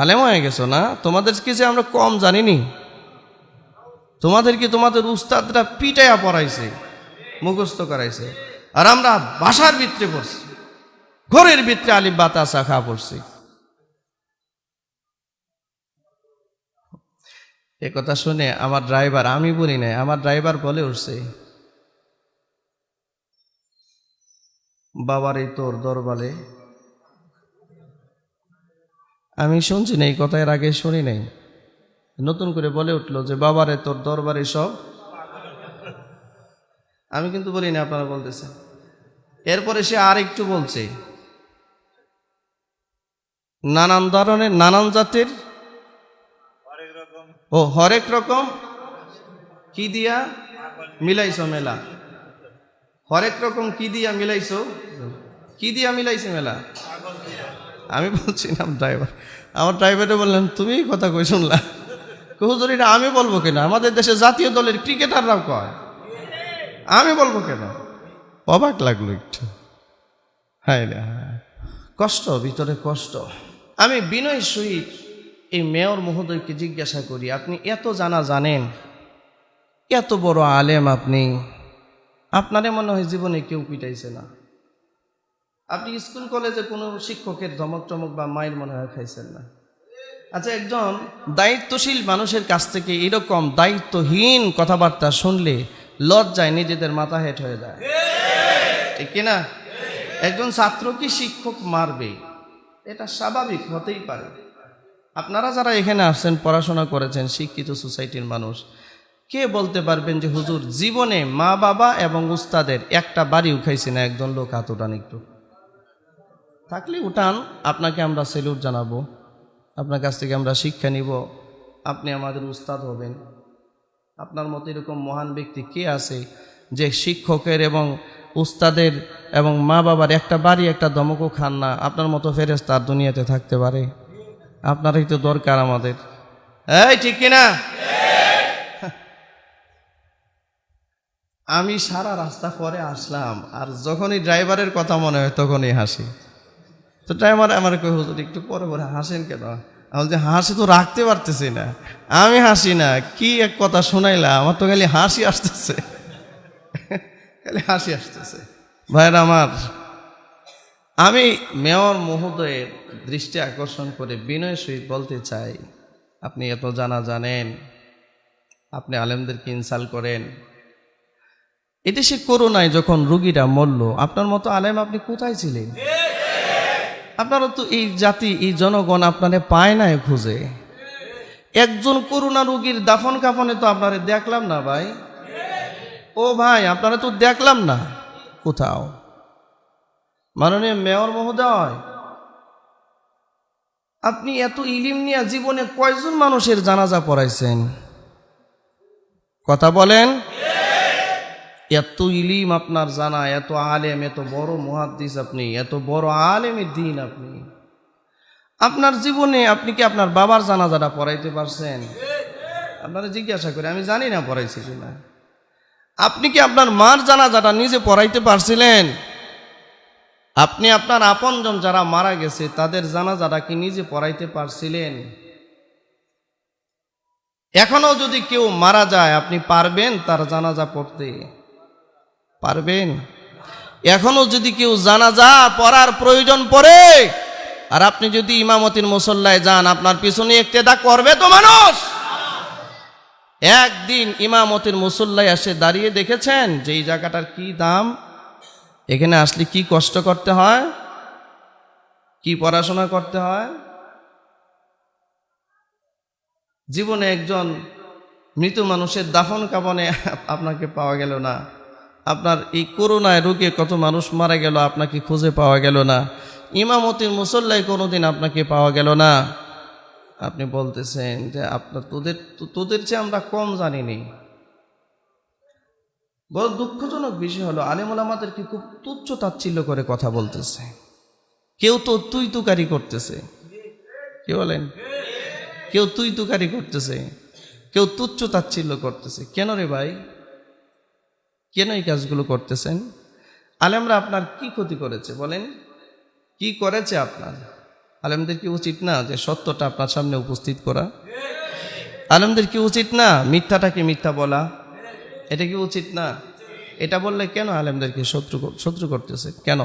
আলেম হয়ে গেছো না? তোমাদেরকে যে আমরা কম জানিনি, তোমাদেরকে তোমাদের উস্তাদরা পিটাইয়া পড়াইছে, মুখস্থ করাইছে, আর আমরা বাসার ভিতরে পড়ছি, ঘরের ভিতরে আলিফ বা তা সা খা পড়ছি। এ কথা শুনে আমার ড্রাইভার, আমি বলি নাই, আমার ড্রাইভার বলে উঠছে, বাবারে তোর দরবারে। আমি শুনছি না এই কথা, এর আগে শুনি নাই। নতুন করে বলে উঠলো যে বাবারে তোর দরবারে সব। আমি কিন্তু বলি না, আপনারা বলতেছেন। এরপরে সে আর একটু বলছে, নানান ধরনের নানান জাতের ও হরেক রকম কি দিয়া মিলাইছো মেলা। হরেক রকম কি দিয়া মিলাইছো, কি দিয়া মিলাইছে মেলা। আমি বলছি না ড্রাইভার, আমার ড্রাইভারে বললেন তুমি কথা কই শুনলা। হুজুর এটা আমি বলবো কেন, আমাদের দেশে জাতীয় দলের ক্রিকেটাররাও কয়, আমি বলবো কেন। অবাক লাগলো একটু। হ্যাঁ, কষ্ট, ভিতরে কষ্ট। আমি বিনয় সহিত এই মেয়র মহোদয়কে জিজ্ঞাসা করি, আপনি এত জানেন, এত বড় আলেম আপনি, আপনারে মনে হয় জীবনে কেউ পিটাইছে না? আপনি স্কুল কলেজে কোনো শিক্ষকের ধমক টমক বা মায়ের মনে হয় খাইছেন না? আচ্ছা, একজন দায়িত্বশীল মানুষের কাছ থেকে এরকম দায়িত্বহীন কথাবার্তা শুনলে লজ্জায় নিজেদের মাথা হেঁট হয়ে যায়, ঠিক কিনা? একজন ছাত্র কি শিক্ষক মারবে, এটা স্বাভাবিক, হতেই পারে। আপনারা যারা এখানে আসছেন, পড়াশোনা করেছেন, শিক্ষিত সোসাইটির মানুষ, কে বলতে পারবেন যে হুজুর জীবনে মা বাবা এবং উস্তাদের একটা বাড়ি উঠাইছি না? একজন লোক হাত উঠান একটু, থাকলে উঠান, আপনাকে আমরা সেলুট জানাবো, আপনার কাছ থেকে আমরা শিক্ষা নিব, আপনি আমাদের উস্তাদ হবেন। আপনার মতো এরকম মহান ব্যক্তি কে আছে যে শিক্ষকের এবং উস্তাদের এবং মা বাবার একটা বাড়ি একটা ধমকও খান না? আপনার মতো ফেরেশতা আর দুনিয়াতে থাকতে পারে? আপনারই তো দরকার আমাদের, এই ঠিক কিনা? আমি সারা রাস্তা পরে আসলাম, আর যখনই ড্রাইভারের কথা মনে হয় তখনই হাসি। তো ড্রাইভার আমার কই, হুজুর একটু পরে পরে হাসেন কেন? আমি যে হাসি তো রাখতে পারতেছি না, আমি হাসি না, কি এক কথা শোনাইলা, আমার তো খালি হাসি আসতেছে, খালি হাসি আসতেছে। ভাইরা আমার, আমি মেয়র মহোদয়ের দৃষ্টি আকর্ষণ করে বিনয় সহিত বলতে চাই, আপনি এত জানেন, আপনি আলেমদেরকে ইনসাল করেন। এদেশে করোনায় যখন রুগীরা মরল, আপনার মতো আলেম আপনি কোথায় ছিলেন? আপনারা তো এই জাতি, এই জনগণ আপনারে পায় না খুঁজে। একজন করোনা রোগীর দাফন কাফনে তো আপনারা দেখলাম না ভাই। ও ভাই, আপনারা তো দেখলাম না কোথাও। মাননীয় মেয়র মহোদয়, আপনি এত ইলিম নিয়ে জীবনে কয়জন মানুষের জানাজা পড়াইছেন? কথা বলেন। এত ইলিম আপনার জানা, এত আলেম, এত বড় মুহাদ্দিস আপনি, এত বড় আলেমের দিন আপনি, আপনার জীবনে আপনি কি আপনার বাবার জানাজাটা পড়াইতে পারছেন? আপনারা জিজ্ঞাসা করে, আমি জানি না পড়াইছি কিনা। আপনি কি আপনার মার জানাজাটা নিজে পড়াইতে পারছিলেন? আপনি আপনার আপনজন যারা মারা গেছে তাদের জানাজাটা কি নিজে পড়াইতে পারছিলেন? এখনো যদি কেউ মারা যায়, আপনি পারবেন তার জানাজা পড়তে? পারবেন? এখনো যদি কেউ জানাজা পড়ার প্রয়োজন পড়ে, আর আপনি যদি ইমামতির মুসল্লায় যান, আপনার পিছনে ইক্তেদা করবে তো মানুষ? একদিন ইমামতির মুসল্লায় এসে দাঁড়িয়ে দেখেছেন যে এই জায়গাটার কি দাম, এখানে আসলে কি কষ্ট করতে হয়, কি পড়াশোনা করতে হয়। জীবনে একজন মৃত মানুষের দাফন কাফনে আপনাকে পাওয়া গেল না, আপনার এই করোনায় রোগে কত মানুষ মারা গেল, আপনাকে খুঁজে পাওয়া গেল না, ইমামতির মুসল্লায় কোনোদিন আপনাকে পাওয়া গেল না। আপনি বলতেছেন যে আপনার তোদের চেয়ে আমরা কম জানিনি। বড় দুঃখজনক বিষয় হলো, আলেম ওলামাদেরকে খুব তুচ্ছ তাচ্ছিল্য করে কথা বলতেছে, কেউ তো তুই তুকারি করতেছে। কি বলেন? কেউ তুই তুকারি করতেছে, কেউ তুচ্ছ তাচ্ছিল্য করতেছে। কেন রে ভাই, কেন এই কাজগুলো করতেছেন? আলেমরা আপনার কি ক্ষতি করেছে বলেন? কি করেছে আপনার? আলেমদের কি উচিত না যে সত্যটা আপনার সামনে উপস্থিত করা? আলেমদের কি উচিত না মিথ্যাটাকে মিথ্যা বলা? এটা কি উচিত না? এটা বললে কেন আলেমদেরকে শত্রু করতেছে কেন?